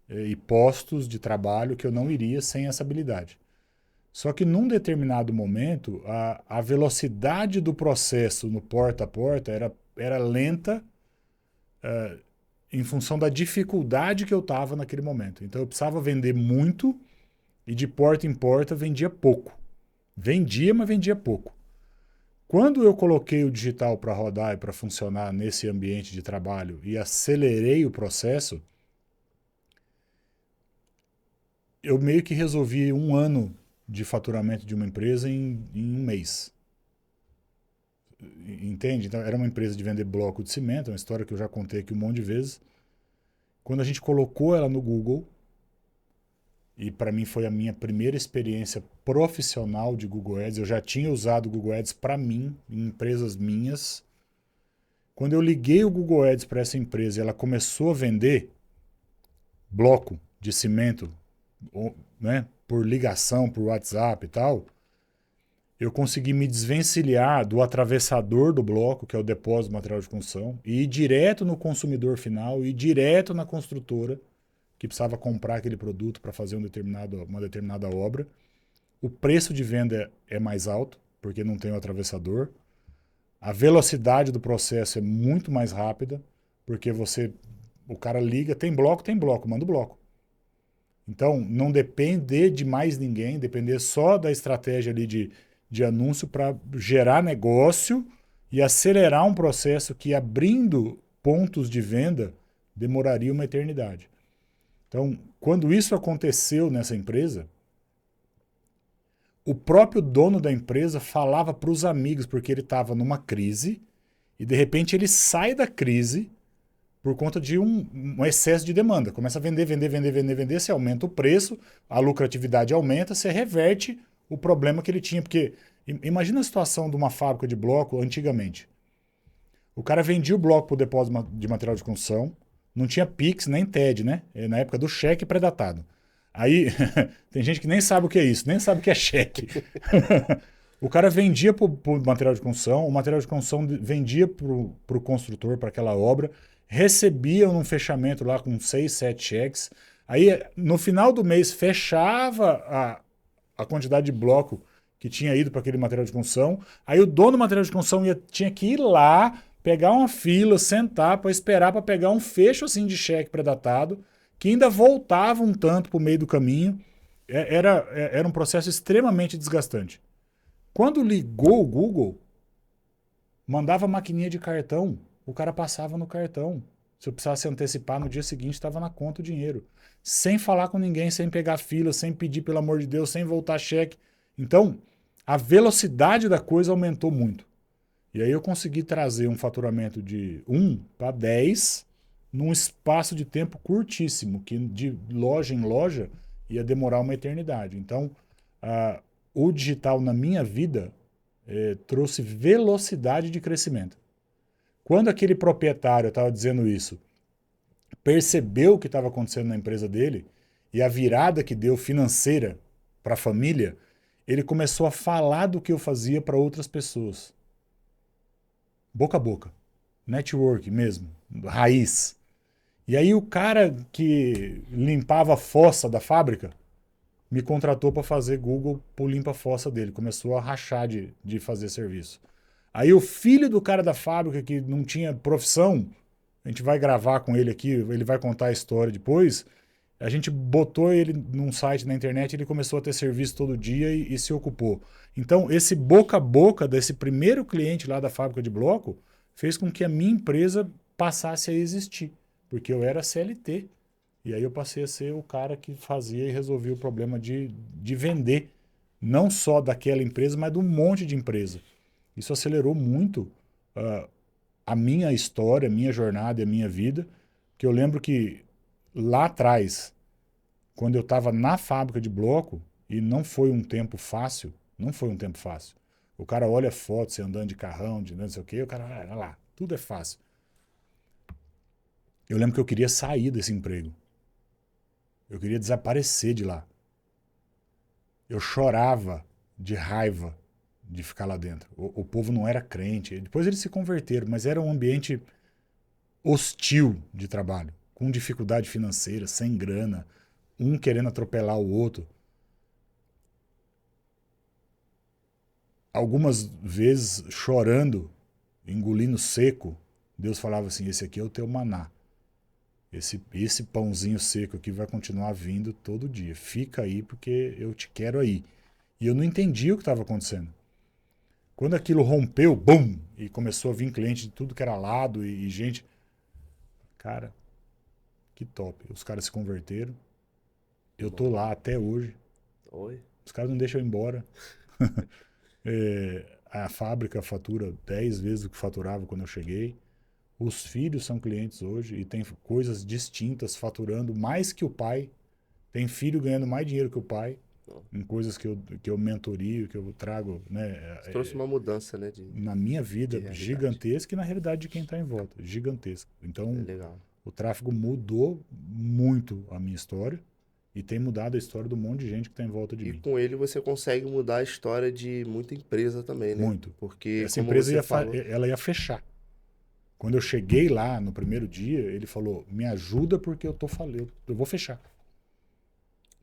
e postos de trabalho que eu não iria sem essa habilidade. Só que num determinado momento, a velocidade do processo no porta a porta era lenta em função da dificuldade que eu estava naquele momento. Então eu precisava vender muito e de porta em porta vendia pouco. Vendia, mas vendia pouco. Quando eu coloquei o digital para rodar e para funcionar nesse ambiente de trabalho e acelerei o processo, eu meio que resolvi 1 ano de faturamento de uma empresa em 1 mês. Entende? Então, era uma empresa de vender bloco de cimento, uma história que eu já contei aqui um monte de vezes. Quando a gente colocou ela no Google, e para mim foi a minha primeira experiência profissional de Google Ads, eu já tinha usado o Google Ads para mim, em empresas minhas. Quando eu liguei o Google Ads para essa empresa e ela começou a vender bloco de cimento, né, por ligação, por WhatsApp e tal, eu consegui me desvencilhar do atravessador do bloco, que é o depósito do material de construção, e ir direto no consumidor final, e ir direto na construtora que precisava comprar aquele produto para fazer uma determinada obra. O preço de venda é mais alto, porque não tem o atravessador. A velocidade do processo é muito mais rápida, porque você o cara liga, tem bloco, manda o bloco. Então, não depender de mais ninguém, depender só da estratégia ali de anúncio para gerar negócio e acelerar um processo que, abrindo pontos de venda, demoraria uma eternidade. Então, quando isso aconteceu nessa empresa, o próprio dono da empresa falava para os amigos, porque ele estava numa crise, e de repente ele sai da crise por conta de um excesso de demanda. Começa a vender, você aumenta o preço, a lucratividade aumenta, você reverte o problema que ele tinha. Porque imagina a situação de uma fábrica de bloco antigamente. O cara vendia o bloco para o depósito de material de construção, não tinha Pix nem TED, né? Na época do cheque pré-datado. Aí tem gente que nem sabe o que é isso, nem sabe o que é cheque. O cara vendia para o material de construção, o material de construção vendia para o construtor, para aquela obra, recebia um fechamento lá com 6, 7 cheques. Aí, no final do mês, fechava a quantidade de bloco que tinha ido para aquele material de construção. Aí o dono do material de construção tinha que ir lá, pegar uma fila, sentar para esperar para pegar um fecho assim de cheque pré-datado, que ainda voltava um tanto para o meio do caminho. Era um processo extremamente desgastante. Quando ligou o Google, mandava maquininha de cartão, o cara passava no cartão. Se eu precisasse antecipar, no dia seguinte estava na conta o dinheiro. Sem falar com ninguém, sem pegar fila, sem pedir, pelo amor de Deus, sem voltar cheque. Então, a velocidade da coisa aumentou muito. E aí eu consegui trazer um faturamento de 1 para 10 num espaço de tempo curtíssimo, que de loja em loja ia demorar uma eternidade. Então, o digital na minha vida trouxe velocidade de crescimento. Quando aquele proprietário, eu estava dizendo isso, percebeu o que estava acontecendo na empresa dele e a virada que deu financeira para a família, ele começou a falar do que eu fazia para outras pessoas. Boca a boca. Network mesmo, raiz. E aí o cara que limpava a fossa da fábrica me contratou para fazer Google pro limpa-fossa dele. Começou a rachar de fazer serviço. Aí o filho do cara da fábrica que não tinha profissão, a gente vai gravar com ele aqui, ele vai contar a história depois, a gente botou ele num site na internet, ele começou a ter serviço todo dia e se ocupou. Então, esse boca a boca desse primeiro cliente lá da fábrica de bloco fez com que a minha empresa passasse a existir, porque eu era CLT. E aí eu passei a ser o cara que fazia e resolvia o problema de vender, não só daquela empresa, mas de um monte de empresa. Isso acelerou muito a minha história, a minha jornada e a minha vida, que eu lembro que lá atrás, quando eu estava na fábrica de bloco, e não foi um tempo fácil, não foi um tempo fácil. O cara olha fotos, você andando de carrão, de não sei o quê, o cara, olha lá, tudo é fácil. Eu lembro que eu queria sair desse emprego. Eu queria desaparecer de lá. Eu chorava de raiva de ficar lá dentro. O povo não era crente. Depois eles se converteram, mas era um ambiente hostil de trabalho, com dificuldade financeira, sem grana, um querendo atropelar o outro. Algumas vezes chorando, engolindo seco, Deus falava assim, esse aqui é o teu maná. Esse pãozinho seco aqui vai continuar vindo todo dia. Fica aí porque eu te quero aí. E eu não entendia o que estava acontecendo. Quando aquilo rompeu, bum, e começou a vir cliente de tudo que era lado e gente... Cara, que top. Os caras se converteram. Eu tô lá até hoje. Oi? Os caras não deixam eu ir embora. A fábrica fatura 10 vezes o que faturava quando eu cheguei. Os filhos são clientes hoje e tem coisas distintas, faturando mais que o pai. Tem filho ganhando mais dinheiro que o pai, em coisas que eu mentorio, que eu trago, né? Você trouxe uma mudança, né? Na minha vida, gigantesca, e na realidade de quem está em volta, gigantesca. Então, legal. O tráfego mudou muito a minha história e tem mudado a história de um monte de gente que está em volta de mim. E com ele você consegue mudar a história de muita empresa também, né? Muito. Porque essa como empresa você falou... ela ia fechar. Quando eu cheguei lá no primeiro dia, ele falou: me ajuda porque eu tô falando, eu vou fechar.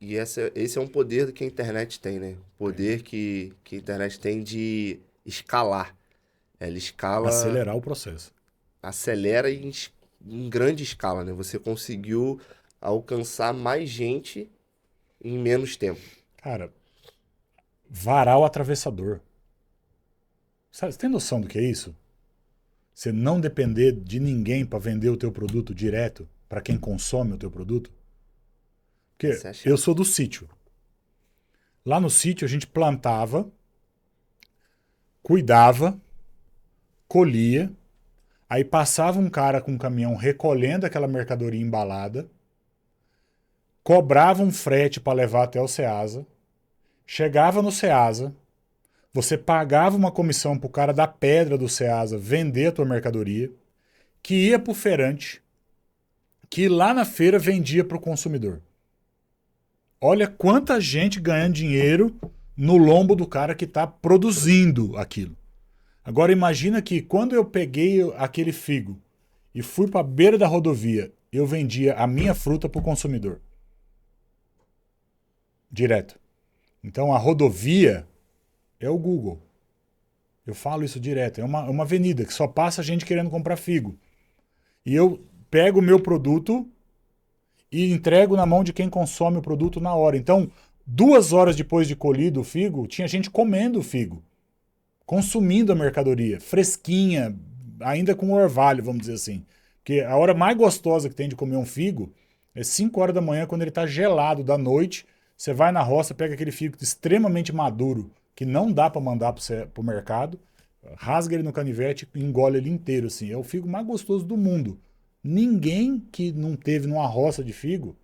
E esse é um poder que a internet tem, né? O poder que a internet tem de escalar. Ela escala, Acelerar o processo. acelera em grande escala, né? Você conseguiu alcançar mais gente em menos tempo. Cara, varal atravessador. Sabe, você tem noção do que é isso? Você não depender de ninguém para vender o teu produto direto para quem consome o teu produto? Porque Essa é a eu chave. sou do sítio. Lá no sítio a gente plantava, cuidava, colhia, aí passava um cara com um caminhão recolhendo aquela mercadoria embalada, cobrava um frete para levar até o Ceasa, chegava no Ceasa, você pagava uma comissão pro cara da pedra do Ceasa vender a tua mercadoria, que ia pro feirante, que lá na feira vendia pro consumidor. Olha quanta gente ganhando dinheiro no lombo do cara que está produzindo aquilo. Agora imagina que quando eu peguei aquele figo e fui para a beira da rodovia, eu vendia a minha fruta para o consumidor. Direto. Então a rodovia é o Google. Eu falo isso direto. É uma avenida que só passa gente querendo comprar figo. E eu pego o meu produto e entrego na mão de quem consome o produto na hora. Então, 2 horas depois de colhido o figo, tinha gente comendo o figo, consumindo a mercadoria, fresquinha, ainda com orvalho, vamos dizer assim. Porque a hora mais gostosa que tem de comer um figo é 5 horas da manhã, quando ele está gelado da noite. Você vai na roça, pega aquele figo extremamente maduro, que não dá para mandar para o mercado, rasga ele no canivete e engole ele inteiro. Assim. É o figo mais gostoso do mundo. Ninguém que não teve numa roça de figo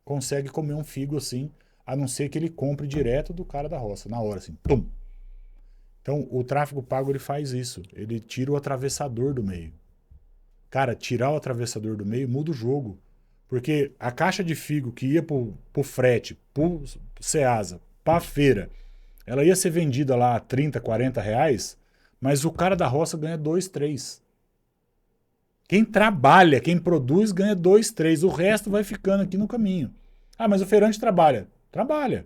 consegue comer um figo assim, a não ser que ele compre direto do cara da roça, na hora, assim, pum. Então, o tráfego pago ele faz isso. Ele tira o atravessador do meio. Cara, tirar o atravessador do meio muda o jogo. Porque a caixa de figo que ia pro frete, pro Ceasa, pra feira, ela ia ser vendida lá a 30, 40 reais, mas o cara da roça ganha 2, 3. Quem trabalha, quem produz, ganha 2, 3. O resto vai ficando aqui no caminho. Ah, mas o feirante trabalha. Trabalha.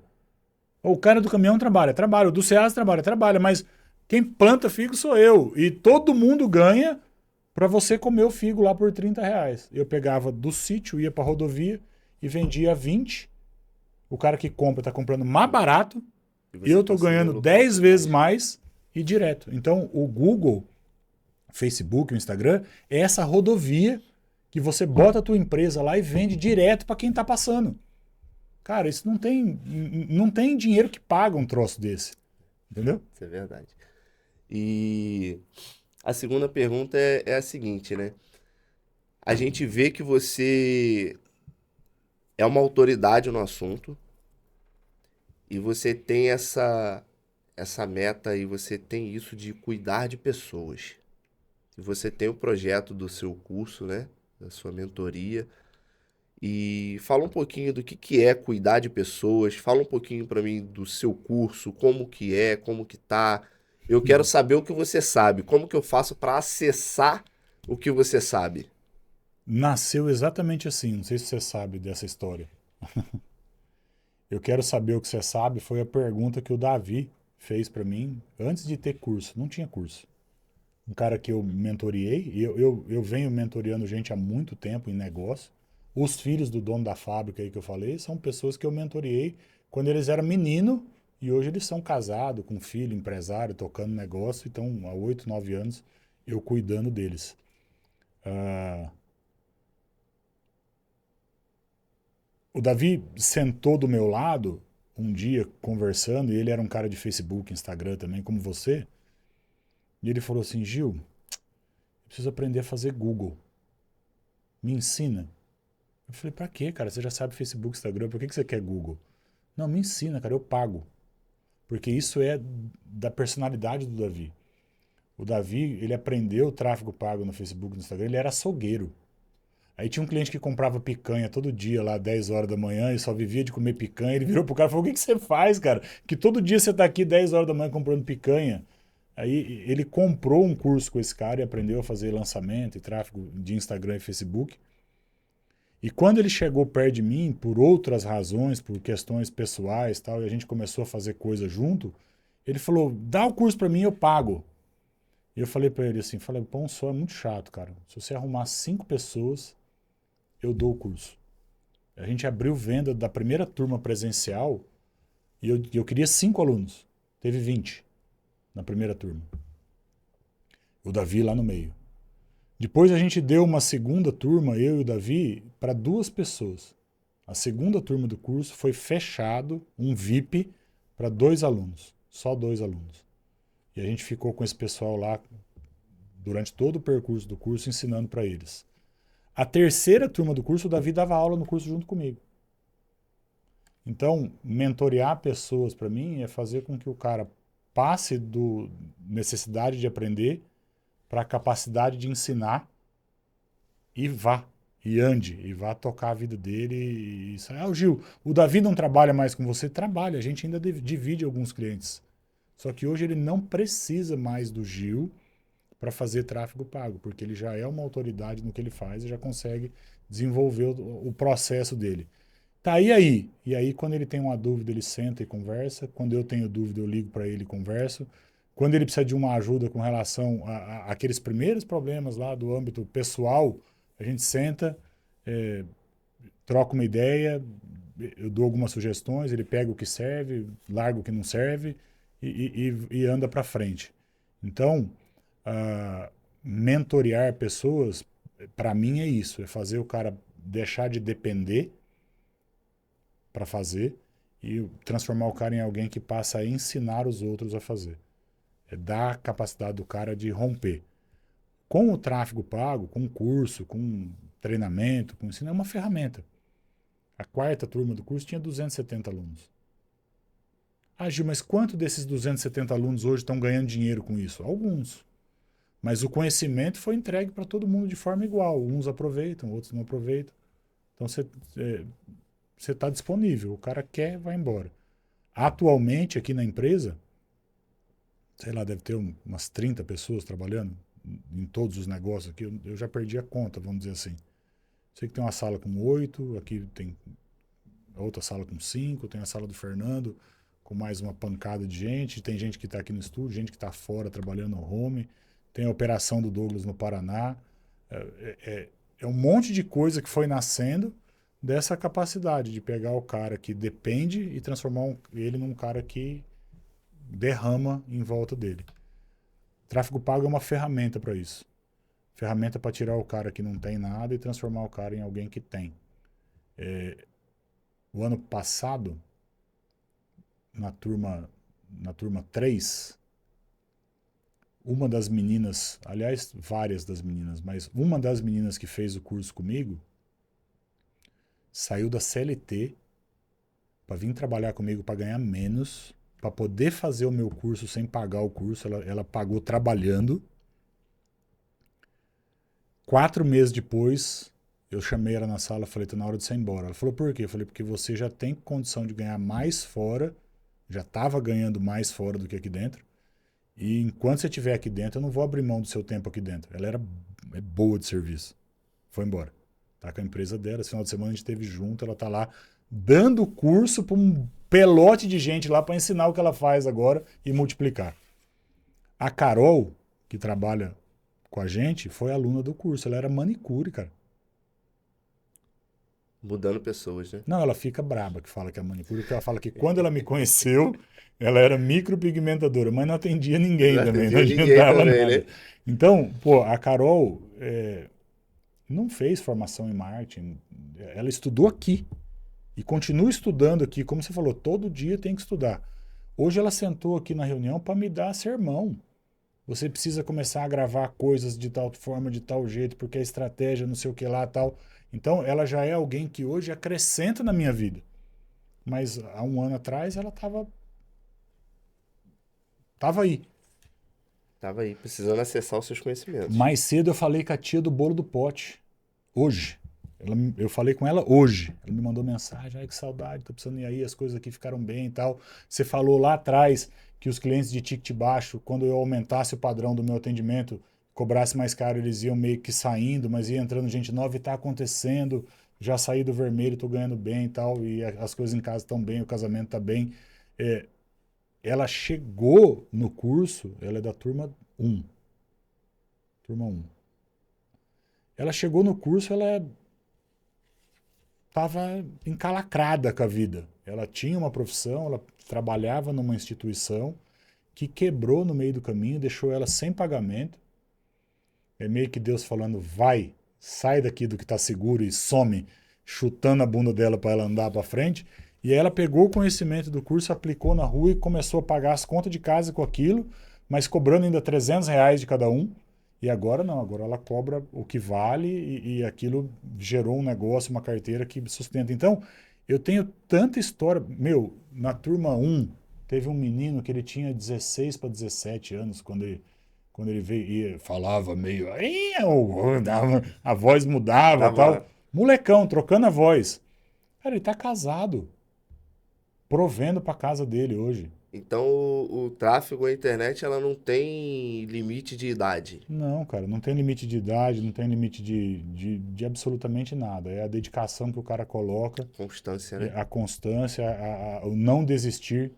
O cara do caminhão trabalha. Trabalha. O do Ceasa trabalha. Trabalha. Mas quem planta figo sou eu. E todo mundo ganha para você comer o figo lá por 30 reais. Eu pegava do sítio, ia para a rodovia e vendia a 20. O cara que compra está comprando mais barato. E eu estou ganhando 10 vezes mais e direto. Então, o Google, Facebook, o Instagram, é essa rodovia que você bota a tua empresa lá e vende direto para quem está passando. Cara, isso não tem dinheiro que paga um troço desse. Entendeu? Isso é verdade. E a segunda pergunta é a seguinte, né? A gente vê que você é uma autoridade no assunto e você tem essa meta e você tem isso de cuidar de pessoas. E você tem o projeto do seu curso, né? Da sua mentoria. E fala um pouquinho do que é cuidar de pessoas. Fala um pouquinho para mim do seu curso, como que é, como que tá. Eu quero saber o que você sabe. Como que eu faço para acessar o que você sabe? Nasceu exatamente assim. Não sei se você sabe dessa história. Eu quero saber o que você sabe. Foi a pergunta que o Davi fez para mim antes de ter curso. Não tinha curso. Um cara que eu mentoriei. Eu venho mentoreando gente há muito tempo em negócio. Os filhos do dono da fábrica aí que eu falei são pessoas que eu mentoriei quando eles eram menino e hoje eles são casados, com filho, empresário, tocando negócio. Então, há 8, 9 anos, eu cuidando deles. O Davi sentou do meu lado um dia conversando, e ele era um cara de Facebook, Instagram também, como você, e ele falou assim, Gil, eu preciso aprender a fazer Google. Me ensina. Eu falei, pra quê, cara? Você já sabe Facebook, Instagram, por que você quer Google? Não, me ensina, cara, eu pago. Porque isso é da personalidade do Davi. O Davi, ele aprendeu o tráfego pago no Facebook e no Instagram, ele era açougueiro. Aí tinha um cliente que comprava picanha todo dia lá, 10 horas da manhã, e só vivia de comer picanha. Ele virou pro cara e falou, o que você faz, cara? Que todo dia você tá aqui 10 horas da manhã comprando picanha. Aí ele comprou um curso com esse cara e aprendeu a fazer lançamento e tráfego de Instagram e Facebook. E quando ele chegou perto de mim, por outras razões, por questões pessoais e tal, e a gente começou a fazer coisa junto, ele falou, dá o curso para mim, eu pago. E eu falei para ele assim, pão só é muito chato, cara. Se você arrumar 5 pessoas, eu dou o curso. A gente abriu venda da primeira turma presencial e eu queria 5 alunos. Teve 20 na primeira turma. O Davi lá no meio. Depois a gente deu uma segunda turma, eu e o Davi, para 2 pessoas. A segunda turma do curso foi fechado, um VIP, para 2 alunos. Só 2 alunos. E a gente ficou com esse pessoal lá durante todo o percurso do curso ensinando para eles. A terceira turma do curso, o Davi dava aula no curso junto comigo. Então, mentorear pessoas para mim é fazer com que o cara passe do necessidade de aprender para a capacidade de ensinar e vá, e ande, e vá tocar a vida dele. O Gil, o Davi não trabalha mais com você? Trabalha, a gente ainda divide alguns clientes. Só que hoje ele não precisa mais do Gil para fazer tráfego pago, porque ele já é uma autoridade no que ele faz e já consegue desenvolver o processo dele. Tá, e aí? E aí, quando ele tem uma dúvida, ele senta e conversa. Quando eu tenho dúvida, eu ligo para ele e converso. Quando ele precisa de uma ajuda com relação àqueles primeiros problemas lá do âmbito pessoal, a gente senta, é, troca uma ideia, eu dou algumas sugestões, ele pega o que serve, larga o que não serve e anda para frente. Então, mentorear pessoas, para mim é isso, é fazer o cara deixar de depender para fazer e transformar o cara em alguém que passa a ensinar os outros a fazer. É dar a capacidade do cara de romper. Com o tráfego pago, com curso, com treinamento, com ensino, é uma ferramenta. A quarta turma do curso tinha 270 alunos. Ah, Gil, mas quanto desses 270 alunos hoje estão ganhando dinheiro com isso? Alguns. Mas o conhecimento foi entregue para todo mundo de forma igual. Uns aproveitam, outros não aproveitam. Então você está disponível. O cara quer, vai embora. Atualmente, aqui na empresa, sei lá, deve ter umas 30 pessoas trabalhando em todos os negócios aqui. Eu já perdi a conta, vamos dizer assim. Sei que tem uma sala com 8, aqui tem outra sala com 5, tem a sala do Fernando com mais uma pancada de gente, tem gente que está aqui no estúdio, gente que está fora trabalhando no home, tem a operação do Douglas no Paraná. É um monte de coisa que foi nascendo dessa capacidade de pegar o cara que depende e transformar ele num cara que derrama em volta dele. Tráfego pago é uma ferramenta para isso. Ferramenta para tirar o cara que não tem nada e transformar o cara em alguém que tem. O ano passado, na turma 3, uma das meninas, aliás, várias das meninas, mas uma das meninas que fez o curso comigo saiu da CLT para vir trabalhar comigo para ganhar menos, para poder fazer o meu curso sem pagar o curso. Ela pagou trabalhando. 4 meses depois, eu chamei ela na sala e falei, tá na hora de você ir embora. Ela falou, por quê? Eu falei, porque você já tem condição de ganhar mais fora, já estava ganhando mais fora do que aqui dentro, e enquanto você estiver aqui dentro, eu não vou abrir mão do seu tempo aqui dentro. Ela é boa de serviço. Foi embora. Tá com a empresa dela, esse final de semana a gente esteve junto, ela tá lá dando curso para um pelote de gente lá para ensinar o que ela faz agora e multiplicar. A Carol, que trabalha com a gente, foi aluna do curso. Ela era manicure, cara. Mudando pessoas, né? Não, ela fica braba que fala que é manicure, porque ela fala que quando ela me conheceu, ela era micropigmentadora, mas não atendia ninguém Não também, não atendia ninguém adiantava também, nada. né? Então, pô, a Carol não fez formação em marketing, ela estudou aqui e continua estudando aqui, como você falou, todo dia tem que estudar. Hoje ela sentou aqui na reunião para me dar sermão. Você precisa começar a gravar coisas de tal forma, de tal jeito, porque a estratégia, não sei o que lá, tal. Então, ela já é alguém que hoje acrescenta na minha vida. Mas há um ano atrás ela tava aí. Tava aí, precisando acessar os seus conhecimentos. Mais cedo eu falei com a tia do bolo do pote. Hoje. Eu falei com ela hoje. Ela me mandou mensagem. Ai, que saudade, tô precisando ir aí, as coisas aqui ficaram bem e tal. Você falou lá atrás que os clientes de ticket baixo, quando eu aumentasse o padrão do meu atendimento, cobrasse mais caro, eles iam meio que saindo, mas ia entrando gente nova e tá acontecendo. Já saí do vermelho, tô ganhando bem e tal, e as coisas em casa estão bem, o casamento tá bem. Ela chegou no curso, ela é da turma 1. turma 1. Ela chegou no curso, ela estava encalacrada com a vida. Ela tinha uma profissão, ela trabalhava numa instituição que quebrou no meio do caminho, deixou ela sem pagamento. É meio que Deus falando, vai, sai daqui do que está seguro e some, chutando a bunda dela para ela andar para frente. E aí ela pegou o conhecimento do curso, aplicou na rua e começou a pagar as contas de casa com aquilo, mas cobrando ainda R$300 de cada um. E agora não, agora ela cobra o que vale e aquilo gerou um negócio, uma carteira que sustenta. Então, eu tenho tanta história. Meu, na turma 1, teve um menino que ele tinha 16 para 17 anos, quando ele veio e falava meio... A voz mudava e tal. Molecão, trocando a voz. Cara, ele tá casado. Provendo para casa dele hoje. Então, o tráfego, a internet, ela não tem limite de idade. Não, cara, não tem limite de idade, não tem limite de absolutamente nada. É a dedicação que o cara coloca. Constância, né? A constância, o não desistir.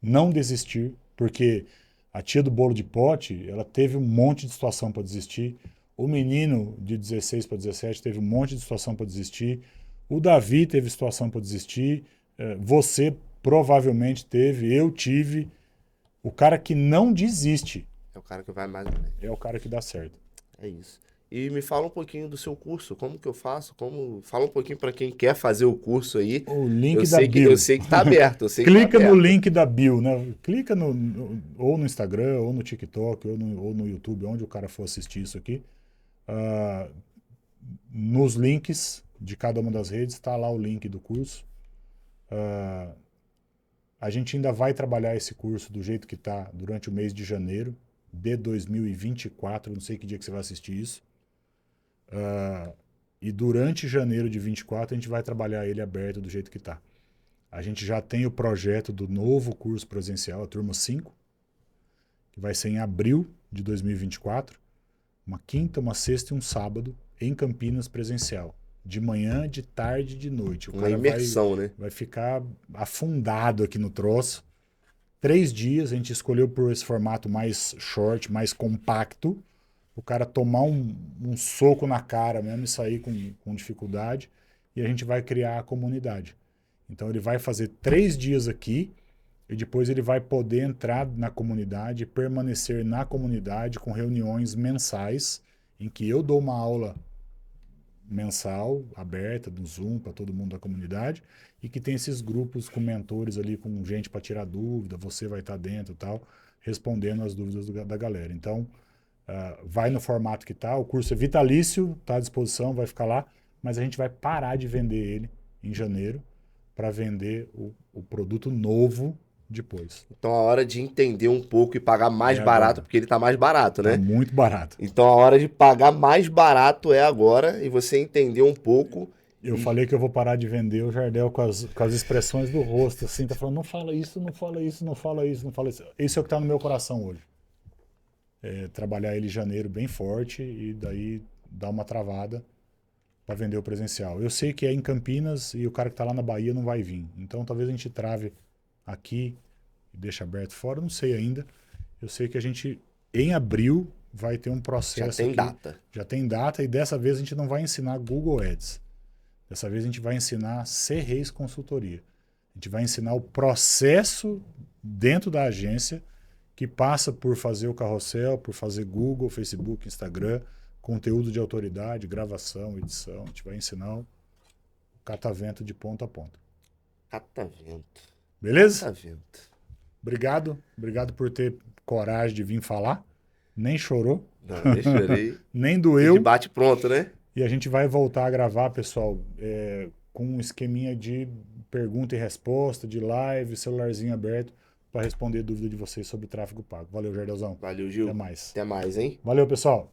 Não desistir, porque a tia do bolo de pote, ela teve um monte de situação para desistir. O menino de 16 para 17 teve um monte de situação para desistir. O Davi teve situação para desistir. Você provavelmente teve, eu tive. O cara que não desiste é o cara que vai mais além. É o cara que dá certo. É isso. E me fala um pouquinho do seu curso, como que eu faço? Fala um pouquinho para quem quer fazer o curso aí. O link da bio. Eu sei que tá aberto. Clica no link da bio, né? Clica ou no Instagram, ou no TikTok, ou no YouTube, onde o cara for assistir isso aqui. Nos links de cada uma das redes está lá o link do curso. A gente ainda vai trabalhar esse curso do jeito que está durante o mês de janeiro de 2024. Não sei que dia que você vai assistir isso. E durante janeiro de 24 a gente vai trabalhar ele aberto do jeito que está. A gente já tem o projeto do novo curso presencial, a turma 5, que vai ser em abril de 2024, uma quinta, uma sexta e um sábado, em Campinas presencial. De manhã, de tarde e de noite. Uma imersão, né? Vai ficar afundado aqui no troço. 3 dias, a gente escolheu por esse formato mais short, mais compacto, o cara tomar um soco na cara mesmo e sair com dificuldade, e a gente vai criar a comunidade. Então ele vai fazer 3 dias aqui, e depois ele vai poder entrar na comunidade, permanecer na comunidade com reuniões mensais, em que eu dou uma aula mensal, aberta, do Zoom, para todo mundo da comunidade, e que tem esses grupos com mentores ali, com gente para tirar dúvida, você vai estar dentro e tal, respondendo as dúvidas da galera. Então, vai no formato que está, o curso é vitalício, está à disposição, vai ficar lá, mas a gente vai parar de vender ele em janeiro para vender o produto novo depois. Então a hora de entender um pouco e pagar mais barato, agora. Porque ele tá mais barato, né? Tá muito barato. Então a hora de pagar mais barato é agora e você entender um pouco. Eu falei que eu vou parar de vender, o Jardel com as expressões do rosto, assim, tá falando, não fala isso, não fala isso, não fala isso, não fala isso. Esse é o que tá no meu coração hoje. Trabalhar ele em janeiro bem forte e daí dar uma travada para vender o presencial. Eu sei que é em Campinas e o cara que tá lá na Bahia não vai vir. Então talvez a gente trave aqui e deixe aberto fora, não sei ainda. Eu sei que a gente, em abril, vai ter um processo. Já tem data. Já tem data e dessa vez a gente não vai ensinar Google Ads. Dessa vez a gente vai ensinar C. Reis Consultoria. A gente vai ensinar o processo dentro da agência que passa por fazer o carrossel, por fazer Google, Facebook, Instagram, conteúdo de autoridade, gravação, edição. A gente vai ensinar o catavento de ponta a ponta. Catavento. Beleza? Catavento. Obrigado por ter coragem de vir falar. Nem chorou. Não, nem chorei. Nem doeu. De bate pronto, né? E a gente vai voltar a gravar, pessoal, com um esqueminha de pergunta e resposta, de live, celularzinho aberto, para responder dúvida de vocês sobre tráfego pago. Valeu, Jardelzão. Valeu, Gil. Até mais. Até mais, hein? Valeu, pessoal.